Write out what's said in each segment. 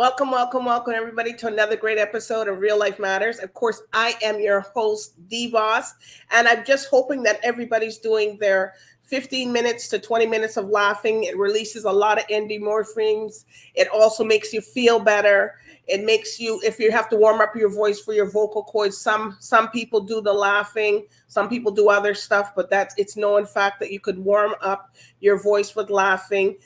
Welcome, everybody, to another great episode of Real Life Matters. Of course, I am your host, D-Boss, and I'm just hoping that everybody's doing their 15 minutes to 20 minutes of laughing. It releases a lot of endorphins. It also makes you feel better. It makes you, if you have to warm up your voice for your vocal cords, some people do the laughing, some people do other stuff, but it's known fact that you could warm up your voice with laughing.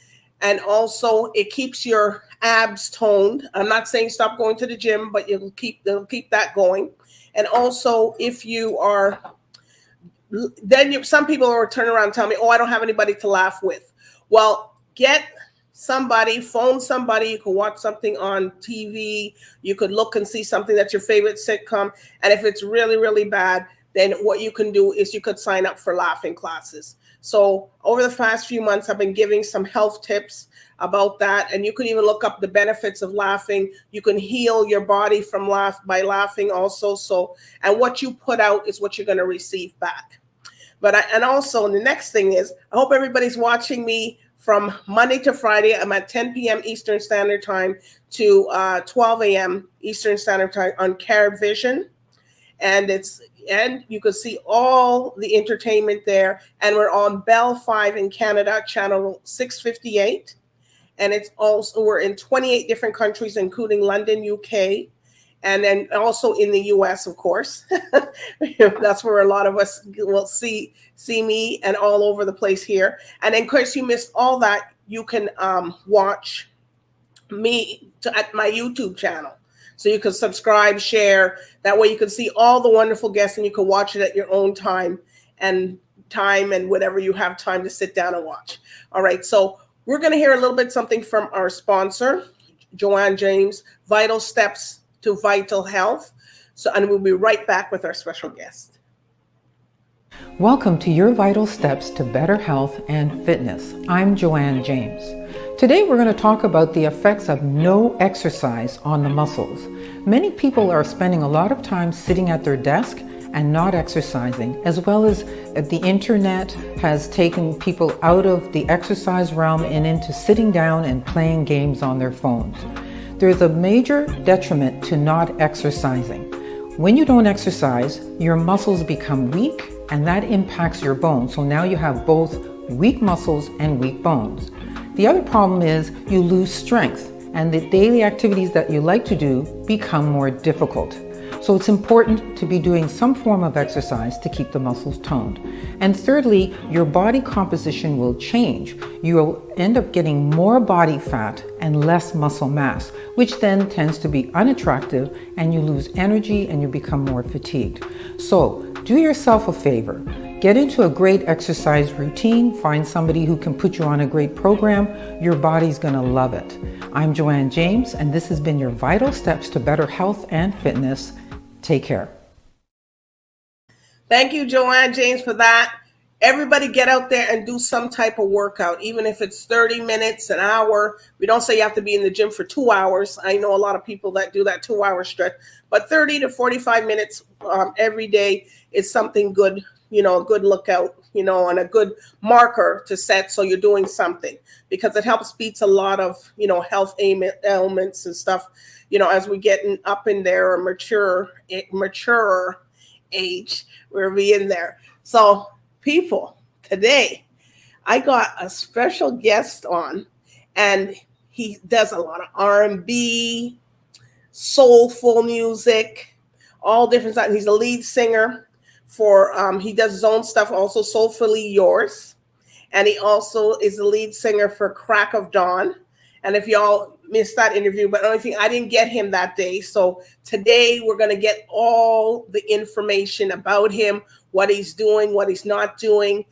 And also it keeps your abs toned. I'm not saying stop going to the gym, but they'll keep that going. And also if you are, some people will turn around and tell me, oh, I don't have anybody to laugh with. Well, get somebody, phone somebody. You can watch something on TV. You could look and see something that's your favorite sitcom. And if it's really, really bad, then what you can do is you could sign up for laughing classes. So over the past few months, I've been giving some health tips about that. And you can even look up the benefits of laughing. You can heal your body from by laughing also. So, and what you put out is what you're going to receive back. And also the next thing is, I hope everybody's watching me from Monday to Friday. I'm at 10 p.m. Eastern Standard Time to 12 a.m. Eastern Standard Time on Carib Vision. And you can see all the entertainment there. And we're on Bell 5 in Canada, channel 658. And we're in 28 different countries, including London, UK, and then also in the US, of course. That's where a lot of us will see me, and all over the place here. And in case you missed all that, you can watch me at my YouTube channel. So you can subscribe, share. That way you can see all the wonderful guests, and you can watch it at your own time and whatever you have time to sit down and watch. All right. So we're going to hear a little bit something from our sponsor, Joanne James, Vital Steps to Vital Health. And we'll be right back with our special guest. Welcome to your Vital Steps to Better Health and Fitness. I'm Joanne James. Today we're going to talk about the effects of no exercise on the muscles. Many people are spending a lot of time sitting at their desk and not exercising, as well as the internet has taken people out of the exercise realm and into sitting down and playing games on their phones. There's a major detriment to not exercising. When you don't exercise, your muscles become weak, and that impacts your bones. So now you have both weak muscles and weak bones. The other problem is you lose strength, and the daily activities that you like to do become more difficult. So it's important to be doing some form of exercise to keep the muscles toned. And thirdly, your body composition will change. You will end up getting more body fat and less muscle mass, which then tends to be unattractive, and you lose energy and you become more fatigued. So do yourself a favor. Get into a great exercise routine. Find somebody who can put you on a great program. Your body's going to love it. I'm Joanne James, and this has been your Vital Steps to Better Health and Fitness. Take care. Thank you, Joanne James, for that. Everybody get out there and do some type of workout, even if it's 30 minutes, an hour. We don't say you have to be in the gym for 2 hours. I know a lot of people that do that 2-hour stretch, but 30 to 45 minutes every day is something good, a good lookout, and a good marker to set. So you're doing something, because it helps beats a lot of, health ailments and stuff, as we get up in there, or mature age, we'll be in there. So people, today I got a special guest on, and he does a lot of R&B, soulful music, all different types. He's a lead singer for, he does his own stuff, also Soulfully Yours. And he also is the lead singer for Crack of Dawn. And if y'all missed that interview, but the only thing, I didn't get him that day. So today we're going to get all the information about him, what he's doing, what he's not doing,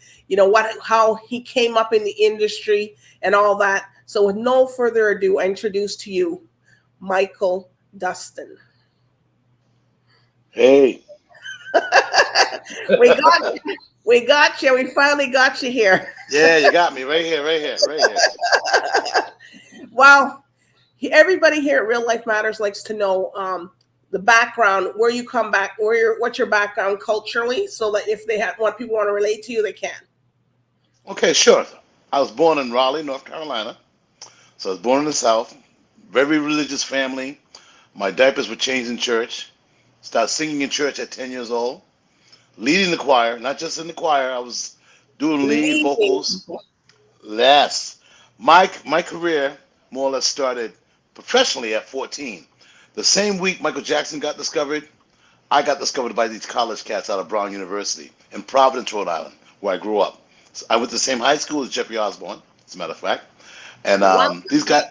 how he came up in the industry and all that. So with no further ado, I introduce to you Michael Dustin. Hey. We got you. We finally got you here. Yeah, you got me right here. Well, everybody here at Real Life Matters likes to know the background, where you come back, what's your background culturally, so that if people want to relate to you, they can. Okay, sure. I was born in Raleigh, North Carolina. So I was born in the South, very religious family. My diapers were changed in church. Started singing in church at 10 years old. Leading the choir, not just in the choir. I was doing lead Leading. vocals. Yes. My career more or less started professionally at 14. The same week Michael Jackson got discovered, I got discovered by these college cats out of Brown University in Providence, Rhode Island, where I grew up. So I went to the same high school as Jeffrey Osborne, as a matter of fact. And Wow. these guys,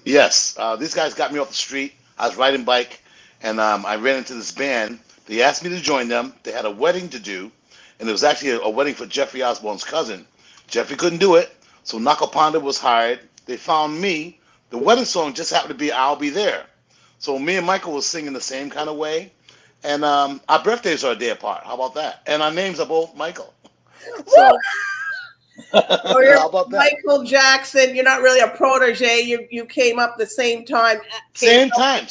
yes, these guys got me off the street. I was riding bike, and I ran into this band. They asked me to join them. They had a wedding to do, and it was actually a wedding for Jeffrey Osborne's cousin. Jeffrey couldn't do it, so Nakaponda was hired. They found me. The wedding song just happened to be "I'll Be There." So me and Michael was singing the same kind of way, and our birthdays are a day apart. How about that? And our names are both Michael. So So you're how about that? Michael Jackson. You're not really a protege. You came up the same time. Same time.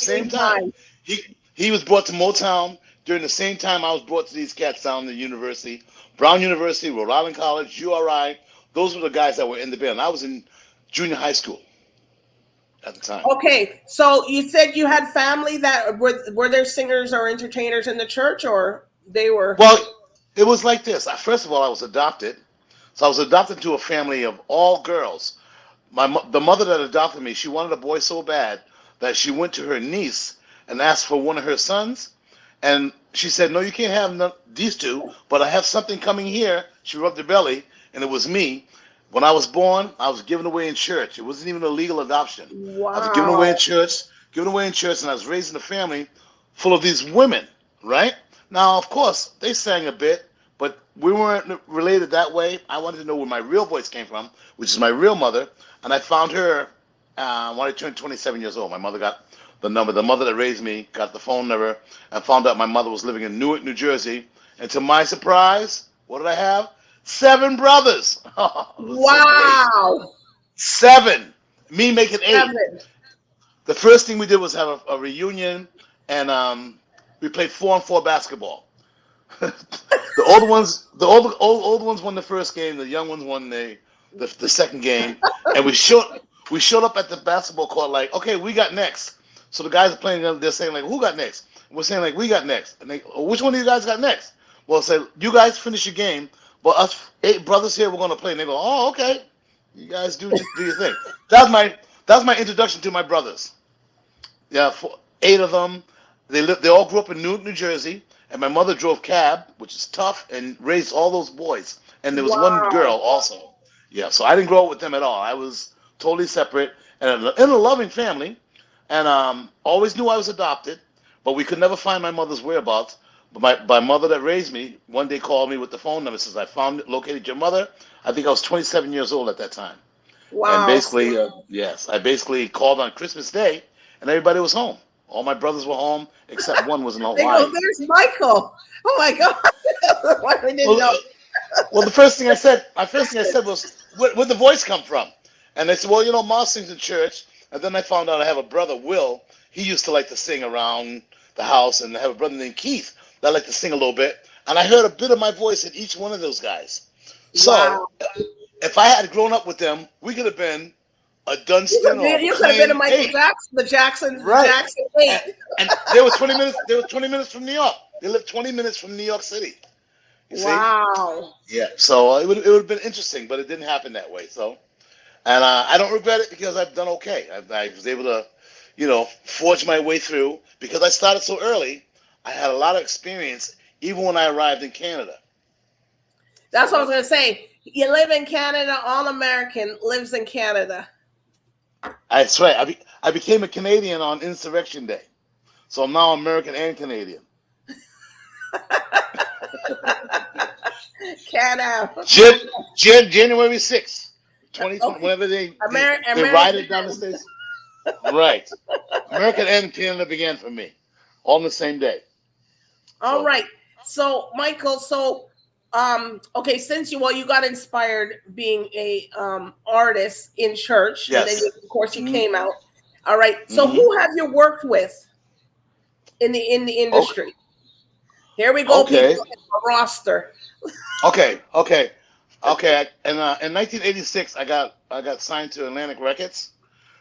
He was brought to Motown during the same time I was brought to these cats down in the university. Brown University, Rhode Island College, URI. Those were the guys that were in the band. I was in junior high school at the time. Okay, so you said you had family that were there singers or entertainers in the church, or they were? Well, it was like this. First of all, I was adopted. So I was adopted to a family of all girls. The mother that adopted me, she wanted a boy so bad that she went to her niece and asked for one of her sons. And she said, no, you can't have these two, but I have something coming here. She rubbed her belly, and it was me. When I was born, I was given away in church. It wasn't even a legal adoption. Wow. I was given away in church, and I was raised in a family full of these women, right? Now, of course, they sang a bit, but we weren't related that way. I wanted to know where my real voice came from, which is my real mother, and I found her when I turned 27 years old. My mother got the number. The mother that raised me got the phone number and found out my mother was living in Newark, New Jersey. And to my surprise, what did I have? 7 brothers. Wow. So 7. Me making 8. 7. The first thing we did was have a reunion, and we played 4-on-4 basketball. The older ones won the first game. The young ones won the second game, and we showed up at the basketball court like, okay, we got next. So the guys are playing. They're saying like, who got next? We're saying like, we got next. And they, oh, which one of you guys got next? Well, say you guys finish your game, but us 8 brothers here, we're gonna play. And they go, oh, okay, you guys do your thing. That was my introduction to my brothers. Yeah, 8 of them. They all grew up in Newark, New Jersey. And my mother drove cab, which is tough, and raised all those boys. And there was one girl also. Yeah, so I didn't grow up with them at all. I was totally separate and in a loving family. And always knew I was adopted, but we could never find my mother's whereabouts. But my mother that raised me one day called me with the phone number, says, I located your mother. I think I was 27 years old at that time. Wow. And basically, yes, I basically called on Christmas Day, and everybody was home. All my brothers were home, except one was in They Hawaii. go, there's Michael. Oh my God. What we didn't know. Well, the first thing I said was, where'd the voice come from? And they said, well, Ma sings in church. And then I found out I have a brother, Will. He used to like to sing around the house, and I have a brother named Keith that liked to sing a little bit. And I heard a bit of my voice in each one of those guys. So Wow. if I had grown up with them, we could have been a Dunstan or You could have been a Michael 8. Jackson, the Jackson, Right. Jackson 8. And they were 20 minutes. They were 20 minutes from New York. They lived 20 minutes from New York City. You see? Wow. Yeah. So it would have been interesting, but it didn't happen that way. So, and I don't regret it because I've done okay. I was able to, forge my way through because I started so early. I had a lot of experience even when I arrived in Canada. That's what I was going to say. You live in Canada, all American lives in Canada. That's right. I became a Canadian on Insurrection Day. So I'm now American and Canadian. Canada. January 6th, 2020, Okay. whenever they American. ride it down the states. Right. American and Canada began for me. All on the same day. All right. So, Michael, okay, since you got inspired being a artist in church, Yes. and then of course you came out. All right. So who have you worked with in the industry? Here we go. Okay. People, a roster. Okay. In 1986, I got signed to Atlantic Records.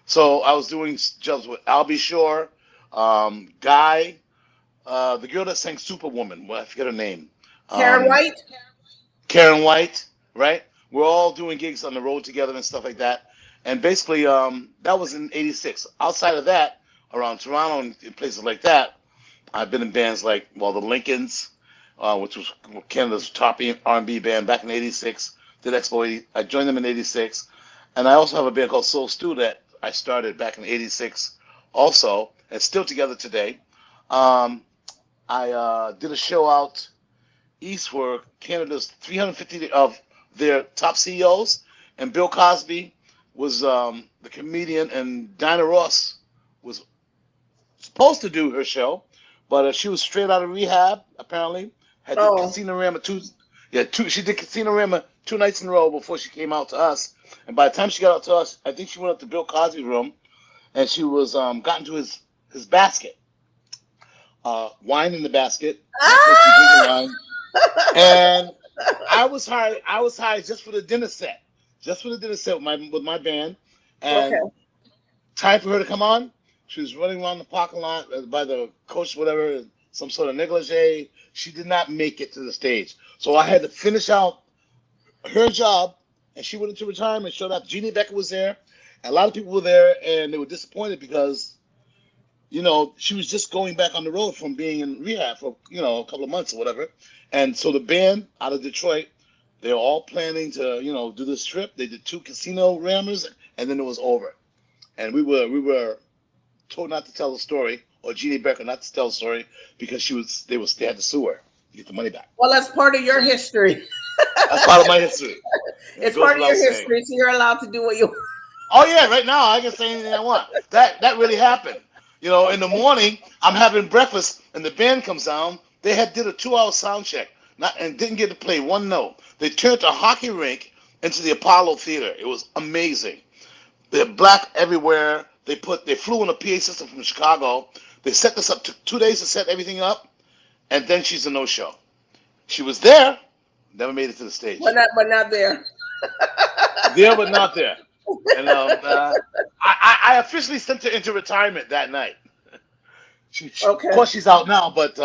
So I was doing jobs with Albie Shore, Guy, the girl that sang Superwoman. Well, I forget her name. Karen Um, White. Karen White, right? We're all doing gigs on the road together and stuff like that. And basically, that was in '86. Outside of that, around Toronto and in places like that, I've been in bands like, well, the Lincolns, which was Canada's top R&B band back in '86. Did Expo 80. I joined them in '86. And I also have a band called Soul Stew that I started back in '86 also, and still together today. Um, I did a show out east for Canada's 350 of their top CEOs, and Bill Cosby was the comedian, and Dinah Ross was supposed to do her show, but she was straight out of rehab. Apparently, had did Oh, Casino Rama two. She did Casino Rama 2 nights in a row before she came out to us. And by the time she got out to us, I think she went up to Bill Cosby's room, and she was got into his basket, wine in the basket. Supposed to be drinking ah! wine. And I was hired. I was hired just for the dinner set, with my band. Okay. And time for her to come on, she was running around the parking lot by the coach, whatever, some sort of negligee. She did not make it to the stage, so I had to finish out her job, and she went into retirement. Showed up. Jeannie Becker was there. A lot of people were there, and they were disappointed because she was just going back on the road from being in rehab for a couple of months or whatever. And so the band out of Detroit, they were all planning to do this trip. They did 2 Casino Rammers, and then it was over. And we were told not to tell the story, or Jeannie Becker not to tell the story, because they had to sue her to get the money back. Well, that's part of your history. That's part of my history. It It's goes part of your without saying. history, so you're allowed to do what you. Oh yeah, right now I can say anything I want. That really happened. In the morning I'm having breakfast and the band comes down. They did a 2-hour sound check, and didn't get to play one note. They turned a hockey rink into the Apollo Theater. It was amazing. They're black everywhere. They flew in a PA system from Chicago. They set this up. Took 2 days to set everything up, and then she's a no-show. She was there, never made it to the stage. But not there. There but not there. And I officially sent her into retirement that night. Okay. Of course, she's out now, but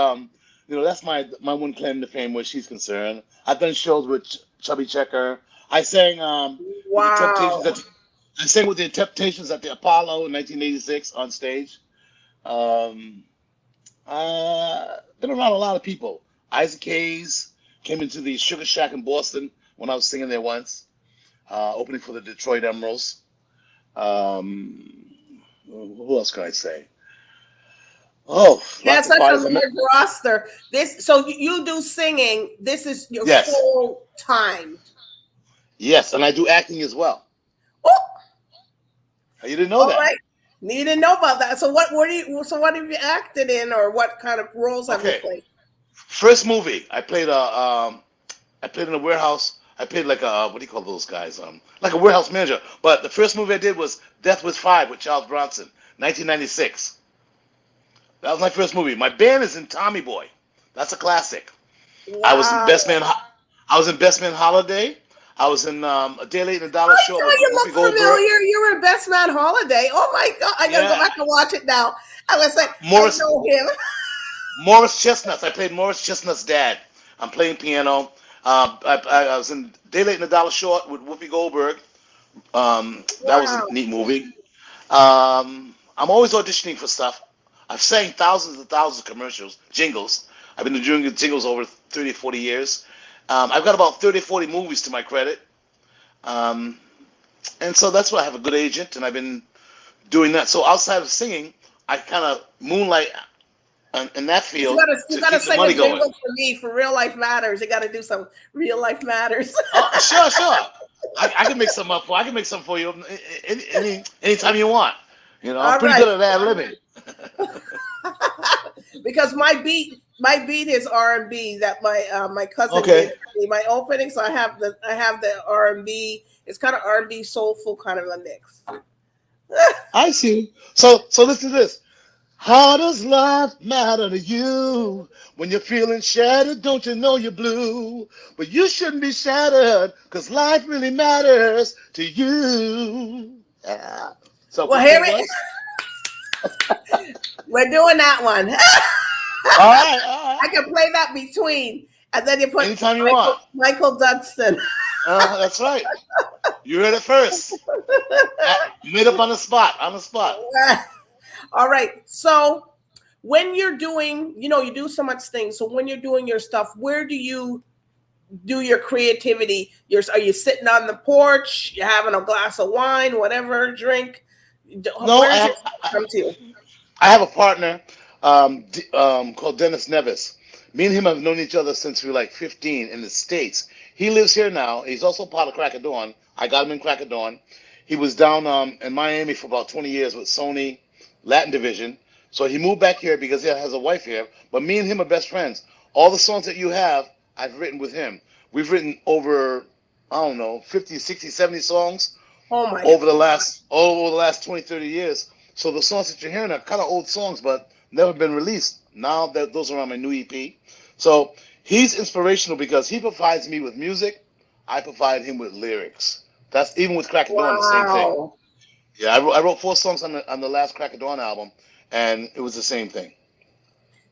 that's my one claim to fame where she's concerned. I've done shows with Chubby Checker. I sang Wow. I sang with the Temptations at the Apollo in 1986 on stage. Been around a lot of people. Isaac Hayes came into the Sugar Shack in Boston when I was singing there once, opening for the Detroit Emeralds. Who else can I say? Oh, That's lots of such a fighters. large roster. So you do singing. This is your Yes. full time. Yes, and I do acting as well. Oh, You didn't know all that? right. Need to know about that. So what have you acted in, or what kind of roles have you Okay. played? First movie, I played in a warehouse. I played like a, what do you call those guys? Like a warehouse manager. But the first movie I did was Death Wish 5 with Charles Bronson, 1996. That was my first movie. My band is in Tommy Boy. That's a classic. Wow. I was in Best Man. I was in Best Man Holiday. I was in A Day Late and a Dollar Short. Oh, you look familiar. You were in Best Man Holiday. Oh my God! I gotta go back and watch it now. I was like, Morris- I know him. Morris Chestnuts. I played Morris Chestnut's dad. I'm playing piano. I was in Day Late and a Dollar Short with Whoopi Goldberg. That was a neat movie. I'm always auditioning for stuff. I've sang thousands and thousands of commercials, jingles. I've been doing jingles over 30, 40 years. I've got about 30, 40 movies to my credit. And so that's why I have a good agent, and I've been doing that. So outside of singing, I kind of moonlight in that field You to gotta keep the sing money a jingle going. for me for Real Life Matters. You gotta do some Real Life Matters. Sure. I can make some up for. I can make some for you anytime you want. I'm pretty good at ad-libbing. Because my beat is R&B that my cousin Okay. did for me, my opening. So I have the R&B. It's kind of R&B soulful kind of a mix. I see. So listen to this. How does life matter to you? When you're feeling shattered, don't you know you're blue? But you shouldn't be shattered, because life really matters to you. Yeah. So Well, which here one we was? we're doing that one. All right, all I right. can play that between, and then you put Anytime you want. Michael Dunstan. That's right. You heard it first. Made up on the spot. On the spot. All right. So when you're doing, you do so much things. So when you're doing your stuff, where do you do your creativity? Are you sitting on the porch? You having a glass of wine, whatever drink? No, Where does your stuff come to you? I have a partner called Dennis Nevis. Me and him have known each other since we were like 15 in the States. He lives here now. He's also part of Crack of Dawn. I got him in Crack of Dawn. He was down in Miami for about 20 years with Sony Latin Division. So he moved back here because he has a wife here. But me and him are best friends. All the songs that you have, I've written with him. We've written over, I don't know, 50, 60, 70 songs Oh my over the last 20, 30 years. So the songs that you're hearing are kind of old songs, but never been released. Now that those are on my new EP. So he's inspirational because he provides me with music. I provide him with lyrics. That's even with Crack of Dawn, the same thing. Wow. Yeah, I wrote 4 songs on the last Crack of Dawn album, and it was the same thing.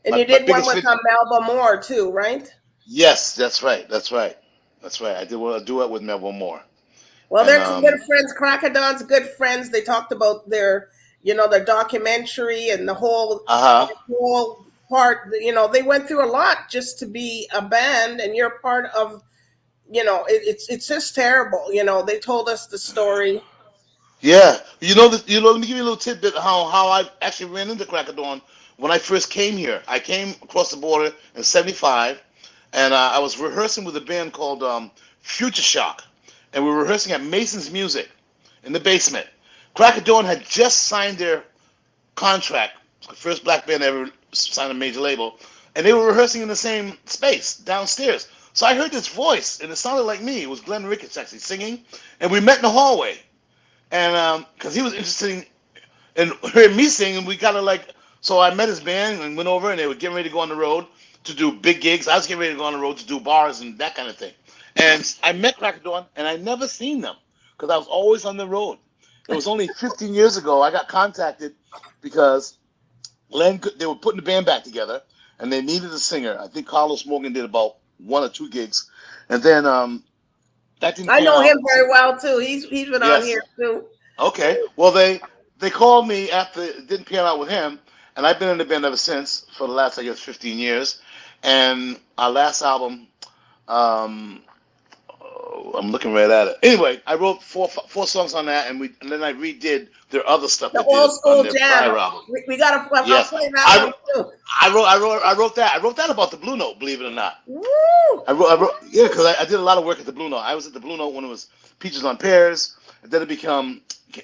And My you did one biggest with fit- Melba Moore too, right? Yes, that's right. That's right. That's right. I did a duet with Melville Moore. Well, And they're good friends. Crocodon's good friends. They talked about their documentary and the whole part. They went through a lot just to be a band, and you're part of. It's just terrible. They told us the story. Yeah, let me give you a little tidbit how I actually ran into Crack of Dawn when I first came here. I came across the border in '75, and I was rehearsing with a band called Future Shock, and we were rehearsing at Mason's Music in the basement. Crack of Dawn had just signed their contract, the first black band ever signed a major label, and they were rehearsing in the same space downstairs. So I heard this voice, and it sounded like me. It was Glenn Ricketts actually singing, and we met in the hallway. And because he was interested in hearing me sing, and we kind of so I met his band and went over, and they were getting ready to go on the road to do big gigs. I was getting ready to go on the road to do bars and that kind of thing. And I met Crack of Dawn, and I never seen them because I was always on the road. It was only 15 years ago I got contacted because they were putting the band back together, and they needed a singer. I think Carlos Morgan did about 1 or 2 gigs, and then that didn't. I know him very well too. He's been on here too. Okay. Well, they called me after it didn't pan out with him, and I've been in the band ever since for the last, I guess, 15 years. And our last album, I'm looking right at it. Anyway, I wrote four songs on that, and then I redid their other stuff. The old school jam. Album. We gotta play that one too. I wrote that. I wrote that about the Blue Note, believe it or not. Woo! I wrote yeah, because I did a lot of work at the Blue Note. I was at the Blue Note when it was Peaches on Pears, and then it became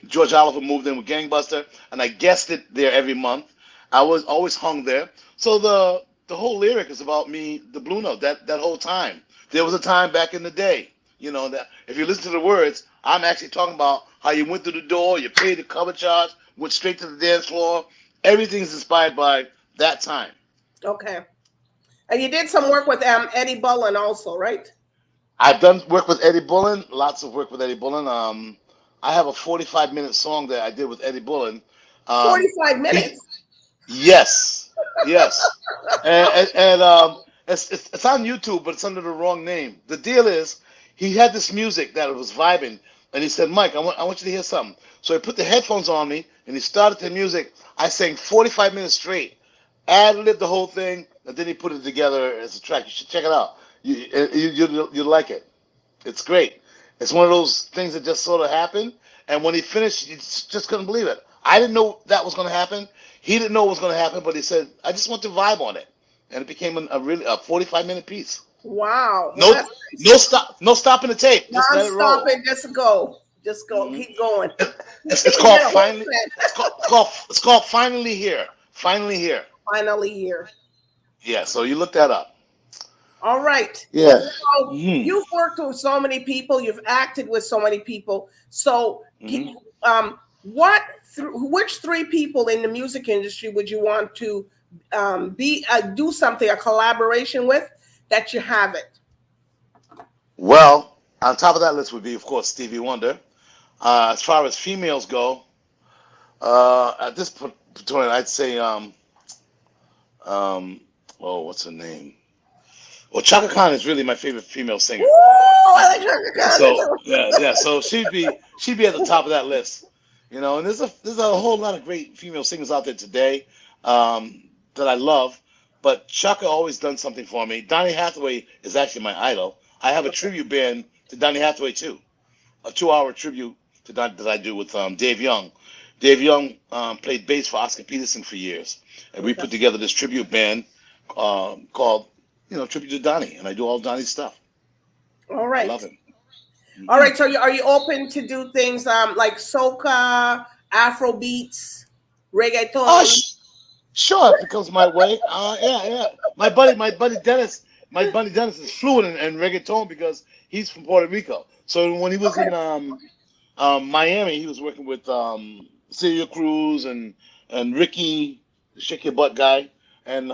George Oliver moved in with Gangbuster, and I guested there every month. I was always hung there. So the whole lyric is about me, the Blue Note, that whole time. There was a time back in the day, that if you listen to the words, I'm actually talking about how you went through the door, you paid the cover charge, went straight to the dance floor. Everything is inspired by that time. Okay. And you did some work with Eddie Bullen also, right? I've done work with Eddie Bullen, lots of work with Eddie Bullen. I have a 45-minute song that I did with Eddie Bullen. 45 minutes? Yes. and it's on YouTube, but it's under the wrong name. The deal is, he had this music that was vibing, and he said, Mike, I want you to hear something. So he put the headphones on me, and he started the music. I sang 45 minutes straight, ad-libbed the whole thing, and then he put it together as a track. You should check it out. You'll like it. It's great. It's one of those things that just sort of happened, and when he finished, you just couldn't believe it. I didn't know that was going to happen. He didn't know it was going to happen, but he said, I just want to vibe on it. And it became a 45-minute piece. Wow. No stopping the tape. Just let it roll. Non-stopping, just go. Just go. Mm-hmm. Keep going. It's called finally. It's called Finally Here. Finally Here. Finally Here. Yeah. So you look that up. All right. Yeah. So you've worked with so many people. You've acted with so many people. So, which 3 people in the music industry would you want to do something, a collaboration with, that you haven't? Well, on top of that list would be, of course, Stevie Wonder. As far as females go, At this point, I'd say oh, what's her name? Well, Chaka Khan is really my favorite female singer. Ooh, I like Chaka So Khan. yeah. So she'd be at the top of that list. And there's a whole lot of great female singers out there today that I love. But Chaka always done something for me. Donny Hathaway is actually my idol. I have a tribute band to Donny Hathaway too, a 2-hour tribute to that I do with Dave Young. Dave Young played bass for Oscar Peterson for years, and we put together this tribute band called Tribute to Donny, and I do all Donny's stuff. All right. I love him. All right. So are you open to do things like soca, Afro beats, reggaeton? Oh, sure, if it comes my way. Yeah. My buddy Dennis is fluent in reggaeton because he's from Puerto Rico. So when he was in Miami, he was working with Celia Cruz and Ricky, the Shake Your Butt guy, and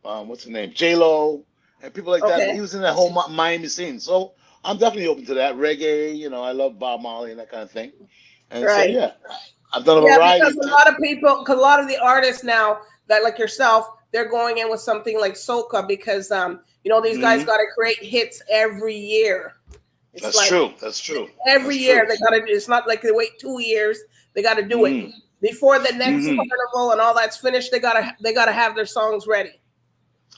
what's his name, J-Lo, and people like that. He was in that whole Miami scene. So I'm definitely open to that. Reggae, I love Bob Marley and that kind of thing. And so, yeah, I've done a variety. Because a lot of the artists now that like yourself, they're going in with something like soca because these guys got to create hits every year. That's true. Every year they got to. It's not like they wait 2 years. They got to do it before the next carnival and all that's finished. They gotta have their songs ready.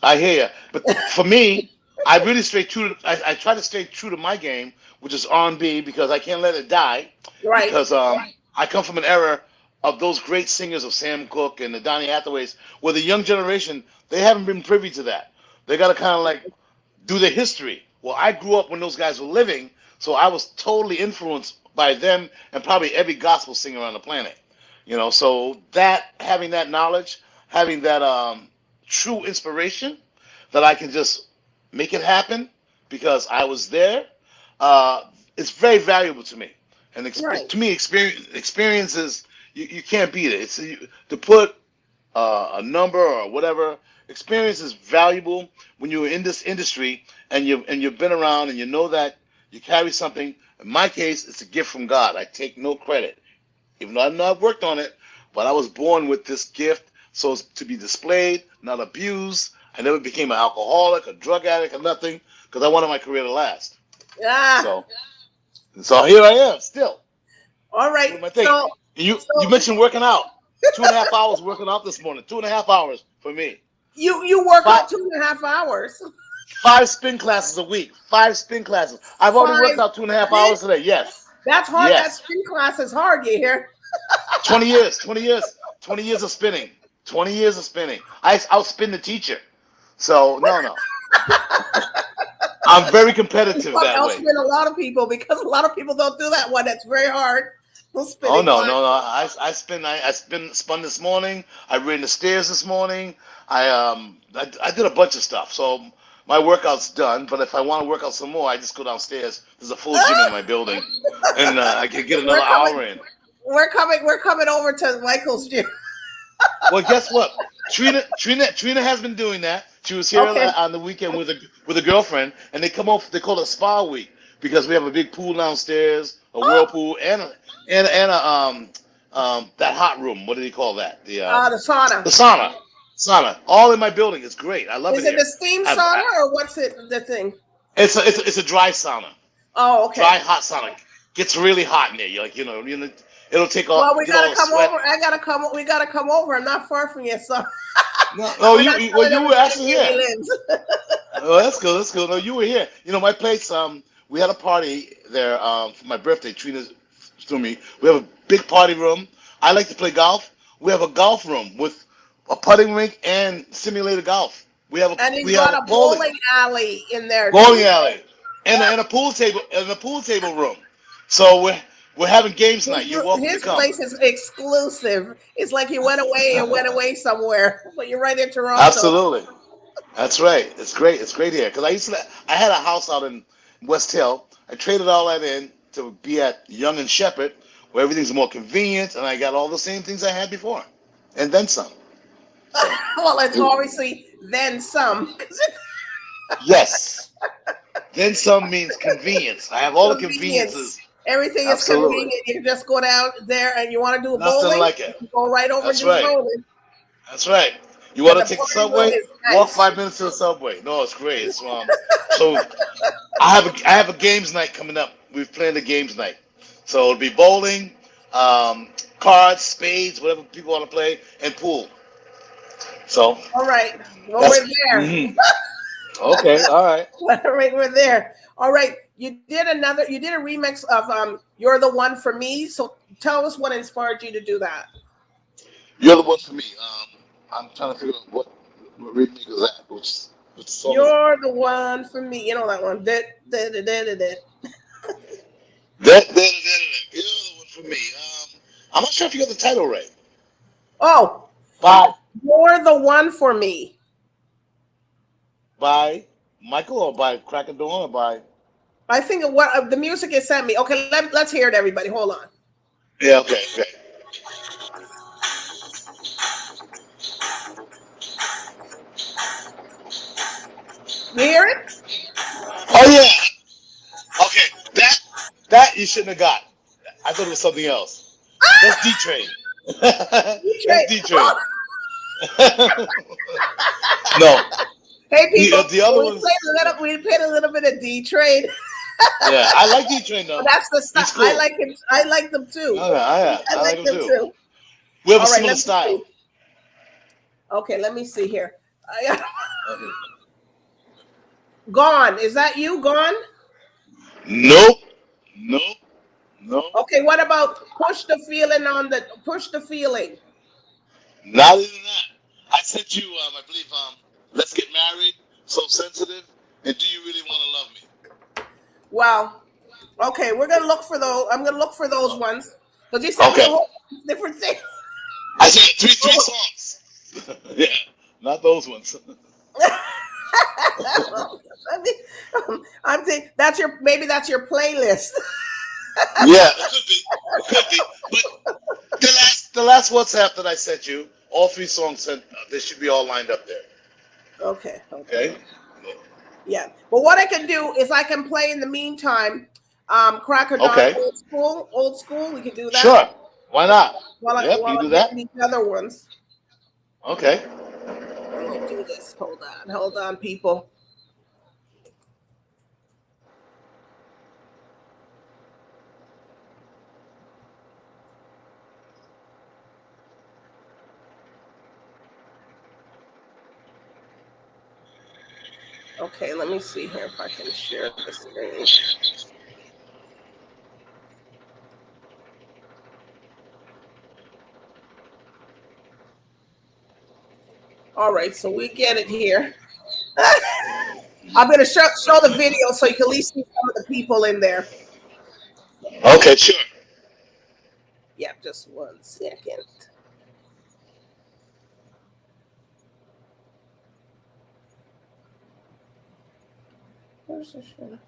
I hear you, but for me, I really stay true. I try to stay true to my game, which is R&B, because I can't let it die. Right. Because I come from an era of those great singers of Sam Cooke and the Donny Hathaways, where the young generation, they haven't been privy to that. They got to kind of like do the history. Well, I grew up when those guys were living, so I was totally influenced by them and probably every gospel singer on the planet. So that, having that knowledge, having that true inspiration that I can just make it happen because I was there, it's very valuable to me. And to me, experiences, you can't beat it. It's to put a number or whatever. Experience is valuable when you're in this industry and you've been around and you know that you carry something. In my case, it's a gift from God. I take no credit, even though I know I've worked on it. But I was born with this gift, so it's to be displayed, not abused. I never became an alcoholic, a drug addict, or nothing, because I wanted my career to last. Yeah. So here I am, still. All right. You mentioned working out. 2.5 hours working out this morning. 2.5 hours for me. You work out 2.5 hours. 5 spin classes a week. 5 spin classes. I've already worked out 2.5 hours today. Yes. That's hard. Yes. That spin class is hard. You hear? 20 years of spinning. 20 years of spinning. I outspin the teacher. So no. I'm very competitive that way. I'll spin a lot of people because a lot of people don't do that one. That's very hard. Oh no. I spun this morning. I ran the stairs this morning. I did a bunch of stuff. So my workout's done. But if I want to work out some more, I just go downstairs. There's a full gym in my building, and I can get another hour in. We're coming over to Michael's gym. Well, guess what? Trina has been doing that. She was here on the weekend with a girlfriend, and they call it Spa Week because we have a big pool downstairs, a whirlpool, and a that hot room. What do they call that? The sauna. The sauna. All in my building. It's great. I love it. Is it the steam sauna or what's it? The thing? It's a dry sauna. Oh, okay. Dry hot sauna. Gets really hot in there. You're like it'll take off. Well, we gotta come over. We gotta come over. I'm not far from you, so. You were actually here. Oh, that's cool. That's cool. No, you were here. My place. We had a party there for my birthday. Trina threw me. We have a big party room. I like to play golf. We have a golf room with a putting rink and simulated golf. We have a bowling alley in there. Bowling alley and a pool table room. So we're having games tonight. You're welcome to come. His place is exclusive. It's like he went away somewhere, but you're right in Toronto. Absolutely, that's right. It's great. It's great here because I had a house out in West Hill. I traded all that in to be at Young and Shepherd, where everything's more convenient, and I got all the same things I had before, and then some. Well, it's obviously then some. Yes. Then some means convenience. I have all the conveniences Everything is Absolutely. convenient. You just go down there and you want to do a Nothing bowling, like it. you go right over That's and do right. bowling. That's right. You want to And the take the bowling room subway? is Walk nice. 5 minutes to the subway. No, it's great. It's so I have a games night coming up. We're playing the games night, so it'll be bowling, cards, spades, whatever people want to play, and pool. So All right. Well, that's we're there. okay. All right. All right, we're there. All right. You did a remix of You're the One for Me. So tell us what inspired you to do that. You're the one for me. I'm trying to figure out what remake was that. Which song? You're the one for me. You know that one. You're the one for me. I'm not sure if you got the title right. Oh, By You're the One for Me. By Michael or by Crack of Dawn or by? I think the music it sent me. Okay, let's hear it, everybody. Hold on. Yeah. Okay. You hear it? Oh yeah. Okay. That you shouldn't have got. I thought it was something else. That's D Train. That's D Train. No. Hey people, The other we one's- played a little bit of D Train. Yeah, I like D Train though. That's the stuff. Cool. I like him. I like them too. Oh, yeah, I like them too. We have a All right, similar let me style. see. Okay, let me see here. Gone. Is that you, Gone? Nope. Okay, what about Push the Feeling? Not even that. I sent you, I believe, Let's Get Married, So Sensitive, and Do You Really Want to Love Me? Well, okay, we're gonna look for those. I'm gonna look for those ones. But you said Okay. a whole different thing. I said three songs. Yeah, not those ones. I'm thinking that's your playlist. Yeah, it could be. But the last WhatsApp that I sent you, all 3 songs they should be all lined up there. Okay. Okay. Yeah. But what I can do is I can play in the meantime. Cracker Dawn, Okay. old school. We can do that. Sure. Why not? While Yep, you do that. These other ones. Okay. Let me do this. Hold on, people. Okay, let me see here if I can share the screen. All right, so we get it here. I'm going to show the video so you can at least see some of the people in there. Okay, sure. Yeah, just 1 second. Where's the show?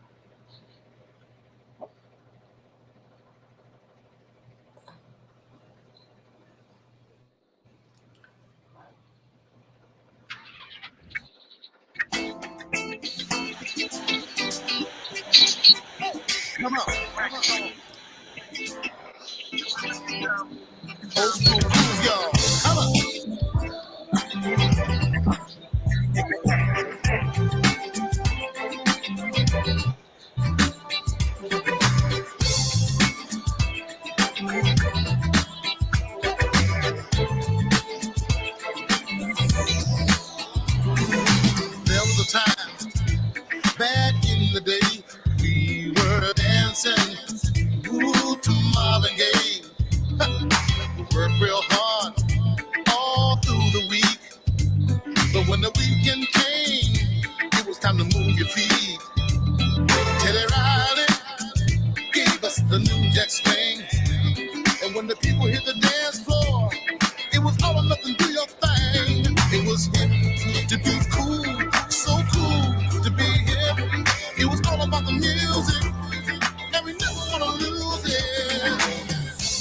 Come on. Old school groove, y'all. Come on. There was a time back in the day we were dancing to Marvin Gaye. We worked real hard all through the week, but when the weekend came, it was time to move your feet. Teddy Riley gave us the New Jack Swing, and when the people hit the dance floor, it was all or nothing, do your thing. It was hip to be cool, so cool to be hip. It was all about the music, and we never wanna lose it.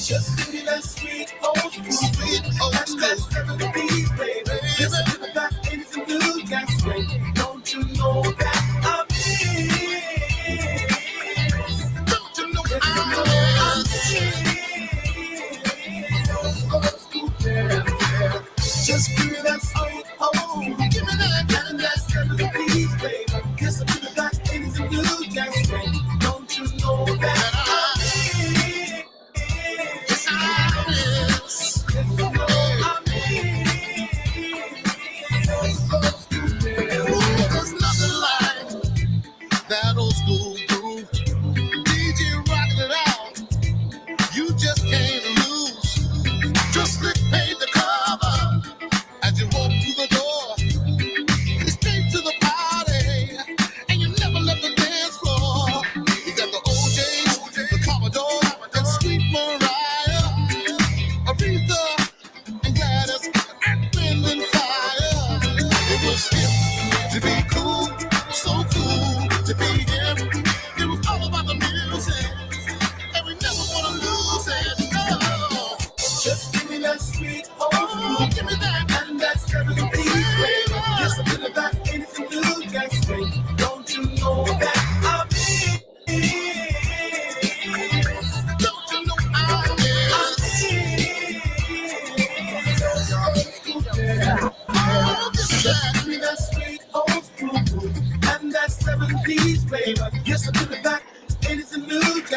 Just give me that sweet old school, that's 70s, baby. Just give me that instant New Jack Swing. Don't you know that I'm in? Don't you know I'm in?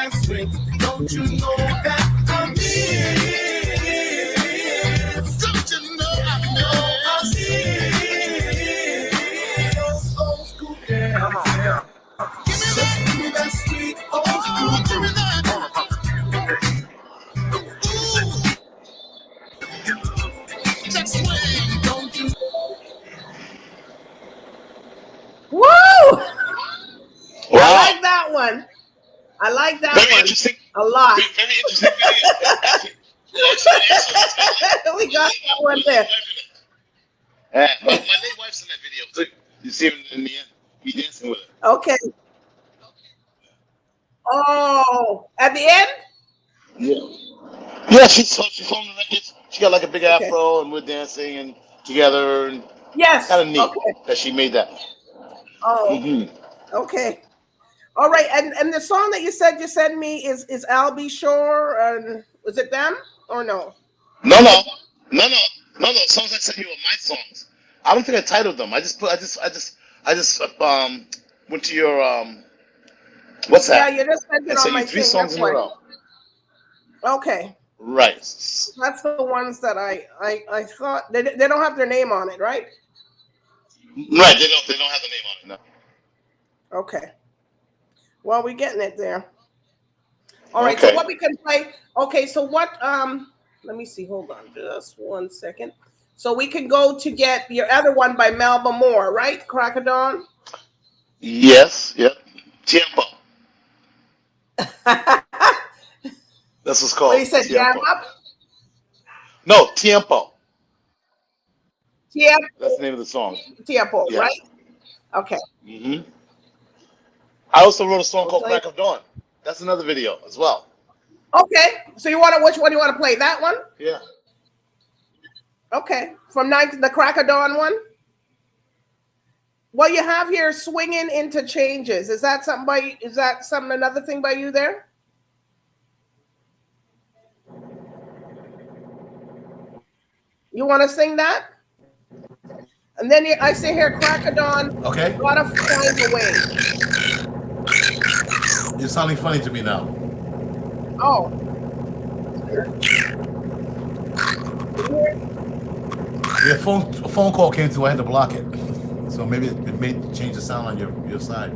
that swing. Don't you know that I'm in? Don't you know I know those old school girls. Give me that sweet old school. Give me that. Ooh, just swing, don't you? Woo! I Wow. like that one. I like that Very one interesting. a lot. Very interesting video. We got that one there. My late wife's in that video. So you see him in the end. He dancing with her. Okay. Oh, at the end? Yeah. Yeah, she's on the records. She got like a big Okay. afro, and we're dancing and together, and Yes. kind of neat Okay. that she made that. Oh, Hmm. okay. All right. And the song that you said you sent me is Albie Shore, and was it them or no? No. Songs I sent you are my songs. I don't think I titled them. I just went to your what's Yeah, that? you just sent I it sent on you my 3 thing. songs That's in a why. row. Okay. Right. That's the ones that I thought they don't have their name on it, right? Right. They don't have the name on it. No. Okay. Well, we're getting it there. All right. So Okay. what we can play? Okay. So what? Let me see. Hold on, just 1 second. So we can go to get your other one by Melba Moore, right? Crack of Dawn. Yes. Yep. Tiempo. What That's what's called. do you say? Jam Tiempo. up. No, Tiempo. Tiempo, That's the name of the song. Tiempo, Yes. right? Okay. Hmm. I also wrote a song called Okay. Crack of Dawn. That's another video as well. Okay. So you want to? Which one do you want to play? That one? Yeah. Okay. From the Crack of Dawn one. Well, you have here swinging into changes. Is that something by? Is that something another thing by you there? You want to sing that? And then I say here, Crack of Dawn. Okay, Gotta find a way. you're sounding funny to me now. Oh. Yeah, a phone call came through. I had to block it, so maybe it may change the sound on your side.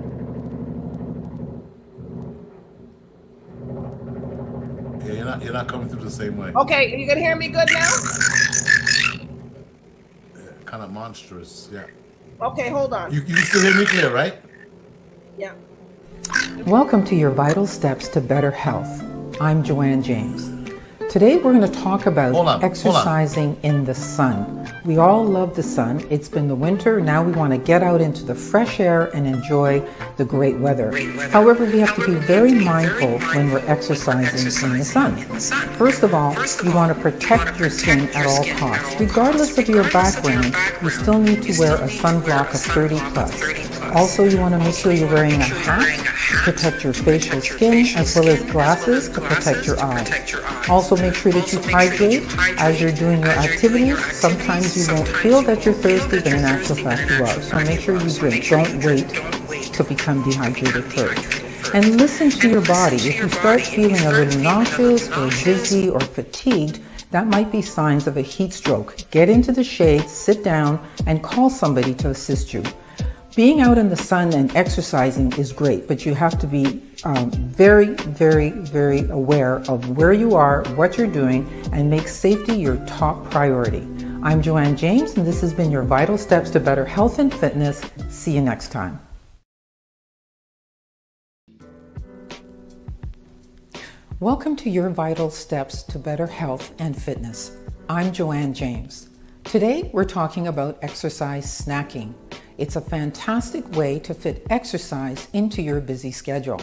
Yeah, you're not coming through the same way. Okay, you can hear me good now? Kind of monstrous. Yeah. Okay, hold on. You can still hear me clear, right? Yeah. Welcome to your vital steps to better health. I'm Joanne James. Today we're going to talk about Hold on. exercising in the sun. We all love the sun. It's been the winter. Now we want to get out into the fresh air and enjoy the great weather. However, we have to be very mindful when we're exercising in the sun. First of all, you want to protect your skin at all costs. Regardless of your background, you still need to wear a sunblock of 30 plus. Also, you want to make sure you're wearing a hat to protect your facial skin, as well as glasses to protect your eyes. Also, make sure that you hydrate as you're doing your activities. Sometimes you won't feel that you're thirsty, but in actual fact you are. So make sure you drink. Don't wait to become dehydrated first. And listen to your body. If you start feeling a little nauseous or dizzy or fatigued, that might be signs of a heat stroke. Get into the shade, sit down, and call somebody to assist you. Being out in the sun and exercising is great, but you have to be very, very, very aware of where you are, what you're doing, and make safety your top priority. I'm Joanne James, and this has been your Vital Steps to Better Health and Fitness. See you next time. Welcome to your Vital Steps to Better Health and Fitness. I'm Joanne James. Today, we're talking about exercise snacking. It's a fantastic way to fit exercise into your busy schedule.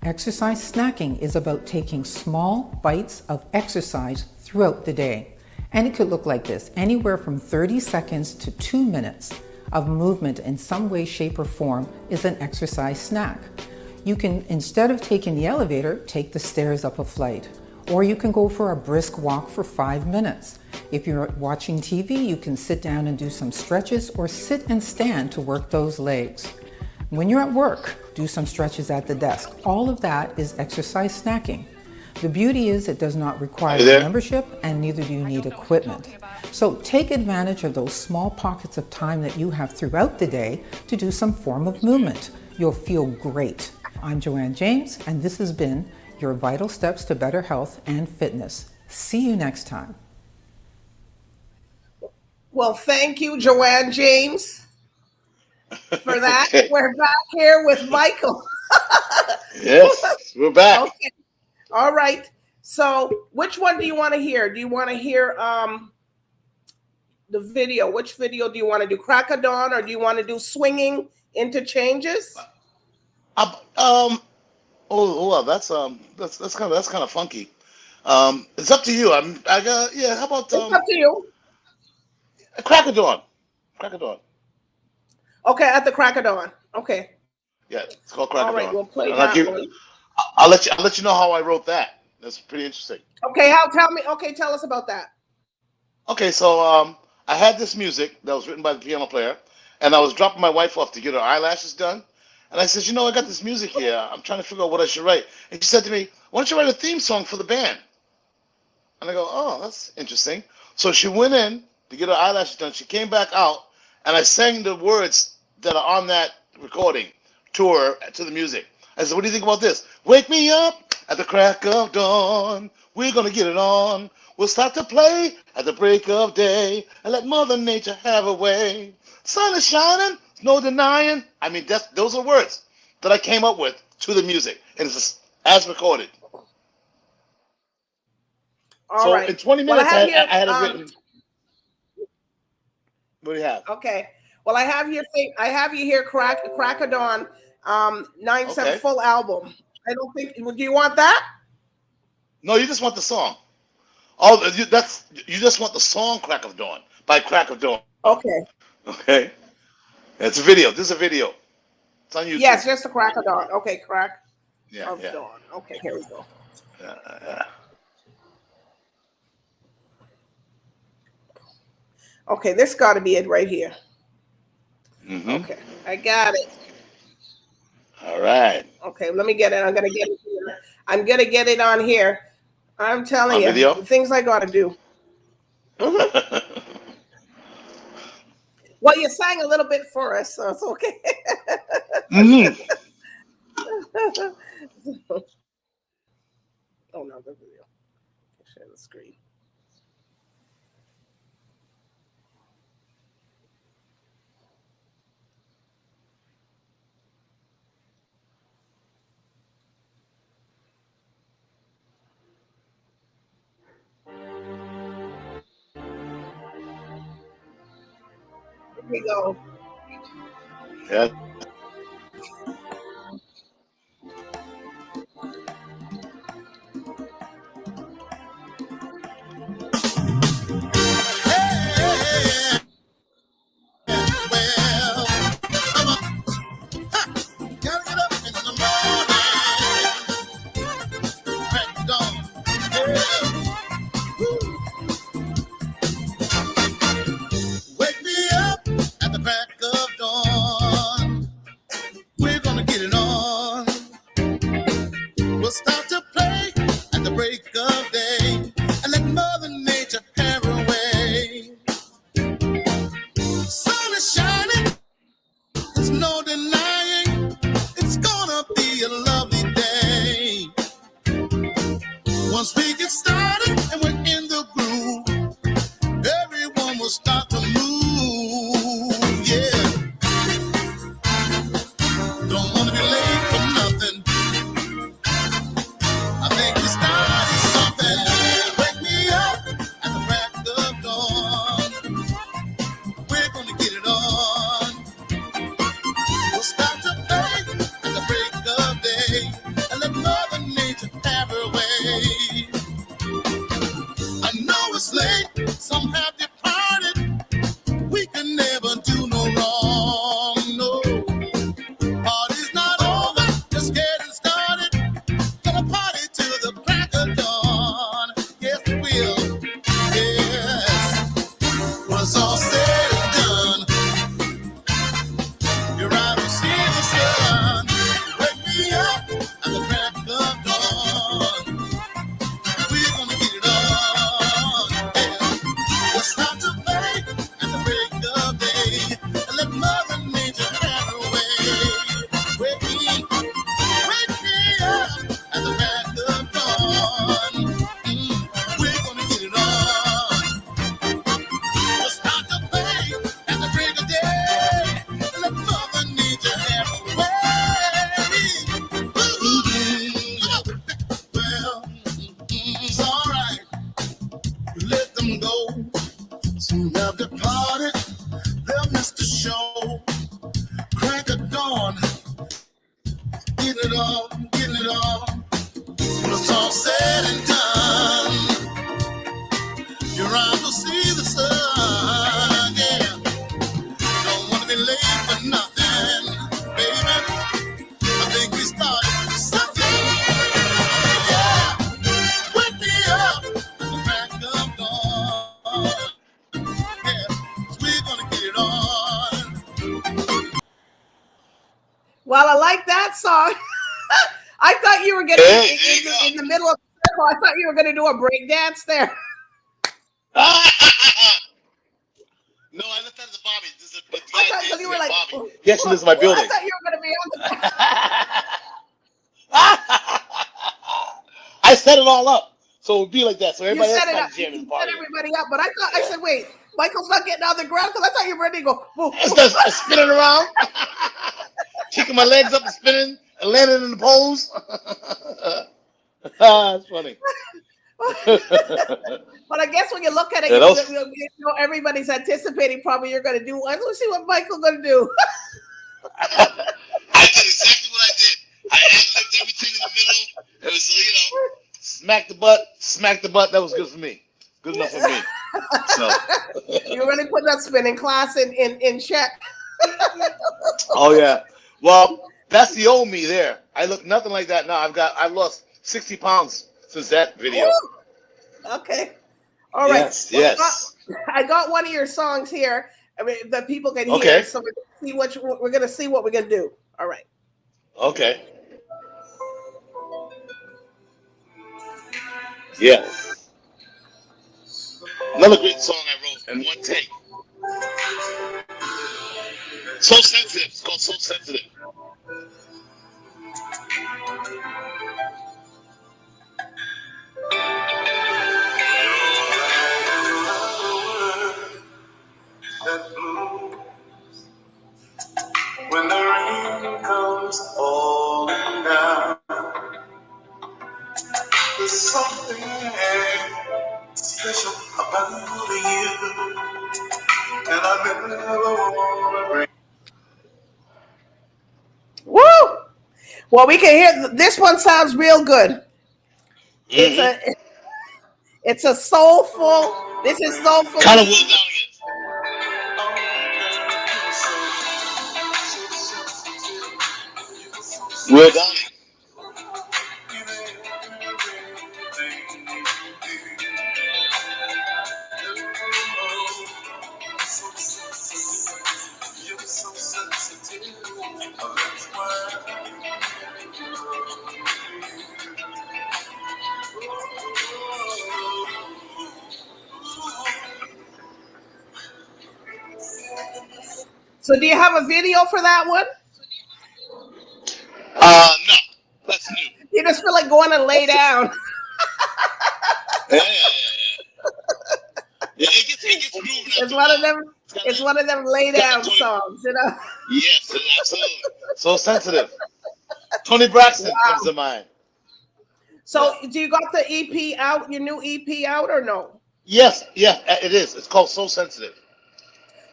Exercise snacking is about taking small bites of exercise throughout the day. And it could look like this, anywhere from 30 seconds to 2 minutes of movement in some way, shape, or form is an exercise snack. You can, instead of taking the elevator, take the stairs up a flight. Or you can go for a brisk walk for 5 minutes. If you're watching TV, you can sit down and do some stretches or sit and stand to work those legs. When you're at work, do some stretches at the desk. All of that is exercise snacking. The beauty is it does not require a membership, and neither do you need equipment. So take advantage of those small pockets of time that you have throughout the day to do some form of movement. You'll feel great. I'm Joanne James, and this has been your Vital Steps to Better Health and Fitness. See you next time. Well, thank you, Joanne James, for that. Okay. We're back here with Michael. Yes, we're back. Okay. All right. So which one do you want to hear? Do you want to hear the video? Which video do you want to do? Crack of Dawn, or do you want to do Swinging Interchanges? Well, that's kind of funky. It's up to you. How about It's up to you. Crack of Dawn? Crack of Dawn. Okay, at the Crack of Dawn. Okay. Yeah, it's called Crack All of right, Dawn. we'll play And that one. I'll let you know how I wrote that. That's pretty interesting. Okay, tell us about that. Okay, so I had this music that was written by the piano player, and I was dropping my wife off to get her eyelashes done. And I said, I got this music here. I'm trying to figure out what I should write. And she said to me, why don't you write a theme song for the band? And I go, oh, that's interesting. So she went in to get her eyelashes done. She came back out, and I sang the words that are on that recording to her, to the music. I said, what do you think about this? Wake me up at the crack of dawn. We're going to get it on. We'll start to play at the break of day and let Mother Nature have her way. Sun is shining, no denying. I mean, those are words that I came up with to the music, and it's just as recorded. All right. In 20 minutes, I had it written. What do you have? Okay. Well, I have you here, Crack of Dawn, 9/7 full album. I don't think. Do you want that? No, you just want the song. Oh, you just want the song "Crack of Dawn" by Crack of Dawn. Okay. Okay. It's a video. This is a video. It's on YouTube. Yes, just the Crack of Dawn. Okay, Crack of yeah. Dawn. Okay, here we go. Yeah. Okay, this got to be it right here. Mm-hmm. Okay, I got it. All right. Okay, let me get it. I'm gonna get it here. I'm gonna get it on here. I'm telling you, video? the things I gotta do. Well, you sang a little bit for us, so it's okay. Mm-hmm. Oh no, the video. Share the screen. Here we go. Yeah. Wake me up at the crack of dawn. We're gonna get it on. We'll start to play at the break of day and let Mother Nature have her way. Sun is shining, there's no denying. It's gonna be a lovely day. Once we get started and we're in the groove, everyone will start to move, yeah. Don't want to be late for nothing. I think we started something. Wake me up at the crack of dawn. We're gonna get it on. We'll start to play at the break of day and let Mother Nature have her way. I know it's late, some have departed. We can never do no wrong, no. Party's not over, just getting started. Gonna party till the crack of dawn. Yes, we will. Yes. When it's all said and done, you're out to see the sun. getting it all. When it's all said and done, you're around to see the sun. Yeah, don't want to be late for nothing, baby. I think we started something. Yeah, wake me up at the crack of dawn. Yeah, 'cause we're gonna get it on. Well, I like that song. I thought you were going to, in the middle of the circle, I thought you were going to do a break dance there. No, I left that as a Bobby. This is a I thought you were like, Bobby. He actually lives in my building. I thought you were going to be on the. I set it all up. So it would be like that. So You everybody else set it got up. to jam You in the set party. everybody up, but I said, wait, Michael's not getting on the ground because I thought you were ready to go. Whoa, I start spinning around, kicking my legs up and spinning and landing in the pose. That's funny. But I guess when you look at it, Yeah, you know everybody's anticipating probably you're going to do. Let's see what Michael's going to do. I did exactly what I did. I ad-libbed everything in the middle. It was, smack the butt. That was good for me. Good enough for me. So. You really put that spinning class in check. Oh yeah. Well, that's the old me there. I look nothing like that now. I've lost 60 pounds since that video. Ooh. Okay. All right. Yes. I got one of your songs here. I mean, that people can hear. Okay. So we're gonna see what we're gonna do. All right. Okay. Yeah. Another great song I wrote in one take. So Sensitive. It's called So Sensitive. When the rain comes falling down, there's something special about you, and I never want to break. Woo! Well, we can hear this one. Sounds real good. It's a soulful. This is soulful. Kind of Will Downing is. Will Downing. So, do you have a video for that one? No, that's new. You just feel like going and lay down. Yeah. It gets moving. It's one of them. It's one of them lay down songs, you know. Yes, absolutely. So Sensitive. Tony Braxton comes to mind. So, do you got the EP out? Your new EP out or no? Yes, it is. It's called So Sensitive.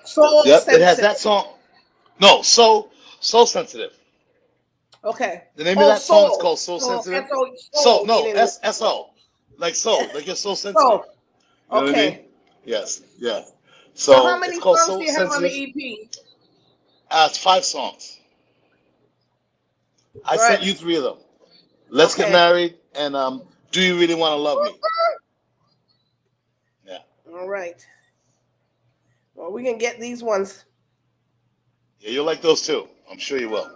So It has that song. No, So Sensitive. Okay. The name of that song is called So Sensitive. Soul, S-O. Like soul. Like you're so sensitive. Soul. You know what I Okay. mean? Yes, yeah. So how many it's called songs So do you have on Sensitive. the EP? It's 5 songs. I Right. sent you 3 of them. Let's Get Married and Do You Really Want to Love Me? Yeah. All right. Well, we can get these ones. Yeah, you'll like those too. I'm sure you will.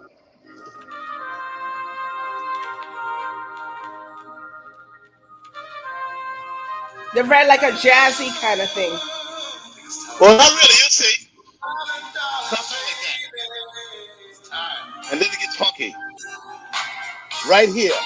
They're very like a jazzy kind of thing. Well, not really. You'll see. Something like that. And then it gets funky. Right here.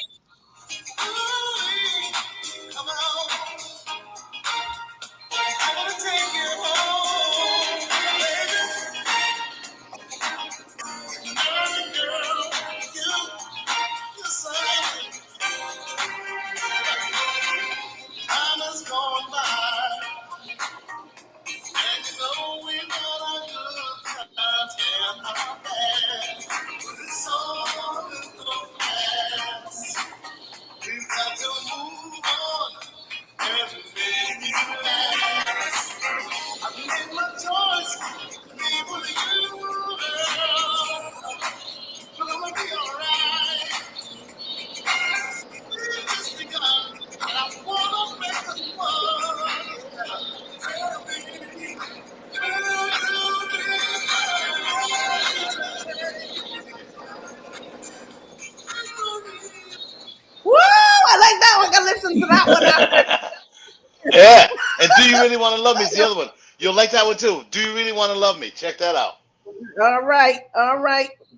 one after. Yeah. And Do You Really Want to Love Me is the other one. You'll like that one too. Do You Really Want to Love Me? Check that out. All right,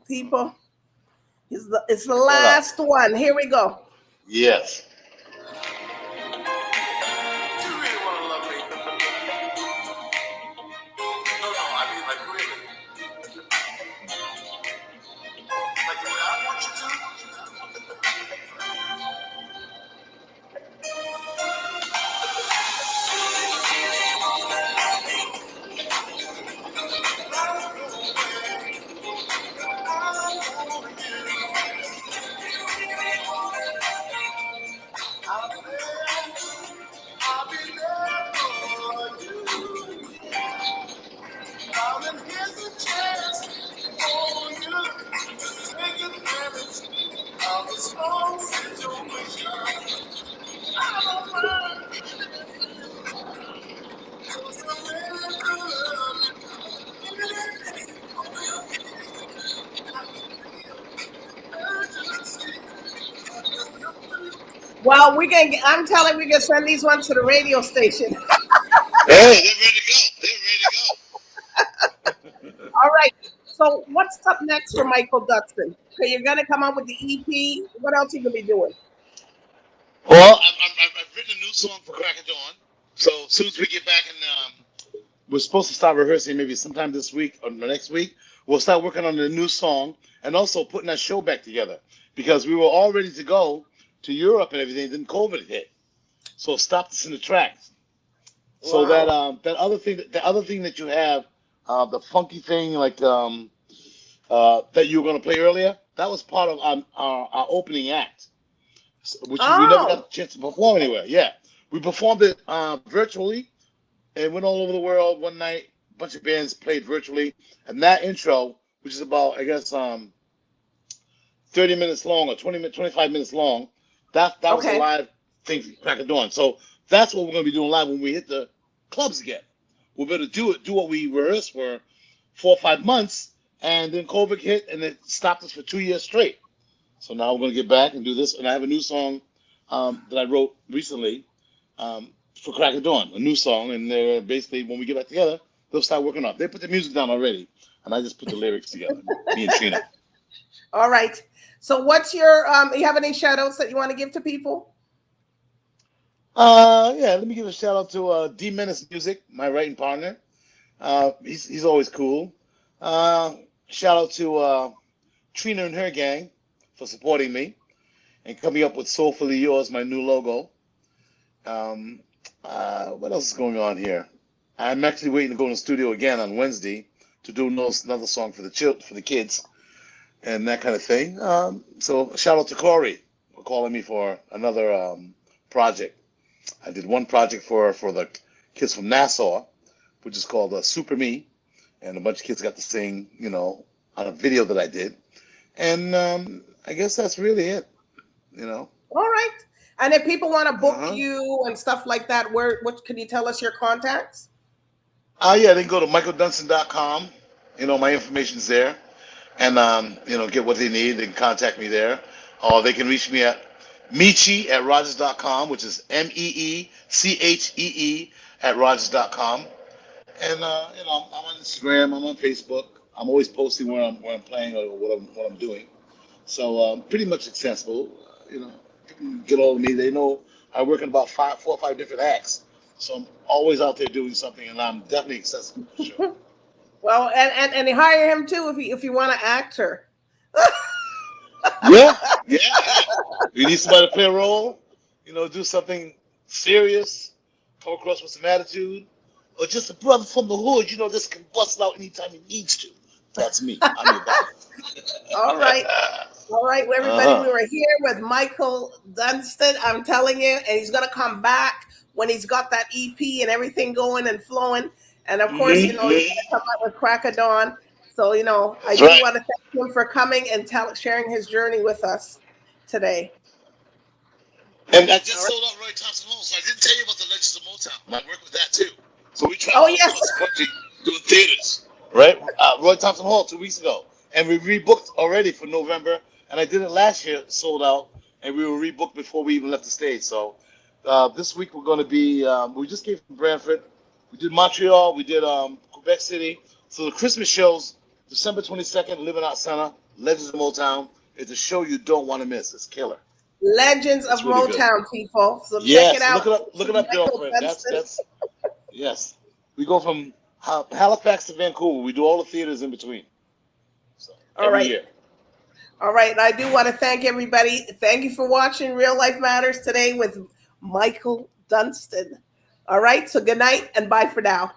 people. It's the Check that out. last one. Here we go. Yes. Do you really want to love me? No, I mean, like, really. Like the way I want you to? I'll be there for you. Darling, here's a chance for you to take advantage of a small situation. I don't mind. 'Cause I'm ready to love you. Well, I'm telling we can send these ones to the radio station. Hey, they're ready to go. They're ready to go. All right. So what's up next for Michael Dudson? Okay, you're gonna come up with the EP. What else are you gonna be doing? Well, I've written a new song for Crack of Dawn. So as soon as we get back and we're supposed to start rehearsing maybe sometime this week or the next week, we'll start working on the new song and also putting that show back together because we were all ready to go to Europe and everything. Then COVID hit, so it stopped us in the tracks. So Wow. that other thing that you have, the funky thing like that you were going to play earlier, that was part of our opening act, which we never got Oh, a chance to perform anywhere. Yeah, we performed it virtually and went all over the world one night. A bunch of bands played virtually, and that intro, which is about I guess 30 minutes long or 25 minutes long, that was a okay. live thing from Crack of Dawn. So that's what we're going to be doing live when we hit the clubs again. We're going to do what we rehearsed for 4 or 5 months, and then COVID hit and it stopped us for 2 years straight. So now we're going to get back and do this. And I have a new song that I wrote recently for Crack of Dawn, a new song. And they're basically, when we get back together, they'll start working on it. They put the music down already, and I just put the lyrics together, me and Trina. All right. So what's your you have any shout outs that you want to give to people? Yeah, let me give a shout out to D Menace Music, my writing partner. He's always cool. Shout out to Trina and her gang for supporting me and coming up with Soulfully Yours, my new logo. What else is going on here? I'm actually waiting to go in the studio again on Wednesday to do another song for the kids and that kind of thing. So shout out to Corey for calling me for another project. I did one project for the kids from Nassau, which is called Super Me, and a bunch of kids got to sing, on a video that I did. And I guess that's really it, All right. And if people want to book Uh-huh. you and stuff like that, what can you tell us your contacts? Yeah, they can go to michaeldunson.com. My information's there. And, get what they need. They can contact me there. Or they can reach me at Meechee@Rogers.com, which is MEECHEE @Rogers.com. And I'm on Instagram, I'm on Facebook. I'm always posting where I'm playing or what I'm doing. So pretty much accessible. People can get hold of me. They know I work in about 4 or 5 different acts. So I'm always out there doing something, and I'm definitely accessible for sure. Well, and hire him too if you want to actor. Yeah. You need somebody to play a role, do something serious, come across with some attitude, or just a brother from the hood, just can bust it out anytime he needs to. That's me. I'm your guy. All right. All right, well, everybody, Uh-huh. we were here with Michael Dunston. I'm telling you, and he's gonna come back when he's got that EP and everything going and flowing. And of course, he's gonna come out with Crack of Dawn. So, I That's do right. want to thank him for coming and sharing his journey with us today. And I just All right. sold out Roy Thompson Hall, so I didn't tell you about the Legends of Motown. I work with that too. So we Oh traveled all yes. across the country doing theaters, right? Roy Thompson Hall 2 weeks ago, and we rebooked already for November. And I did it last year, sold out, and we were rebooked before we even left the stage. So This week we're going to be. We just came from Brantford. We did Montreal. We did Quebec City. So the Christmas shows, December 22nd, Living Out Center, Legends of Motown. It's a show you don't want to miss. It's killer. Legends of really Motown, people. So yes, check it out. Look it up, girlfriend. That's yes. We go from Halifax to Vancouver. We do all the theaters in between. So, every year. All right. And I do want to thank everybody. Thank you for watching Real Life Matters today with Michael Dunstan. All right. So good night and bye for now.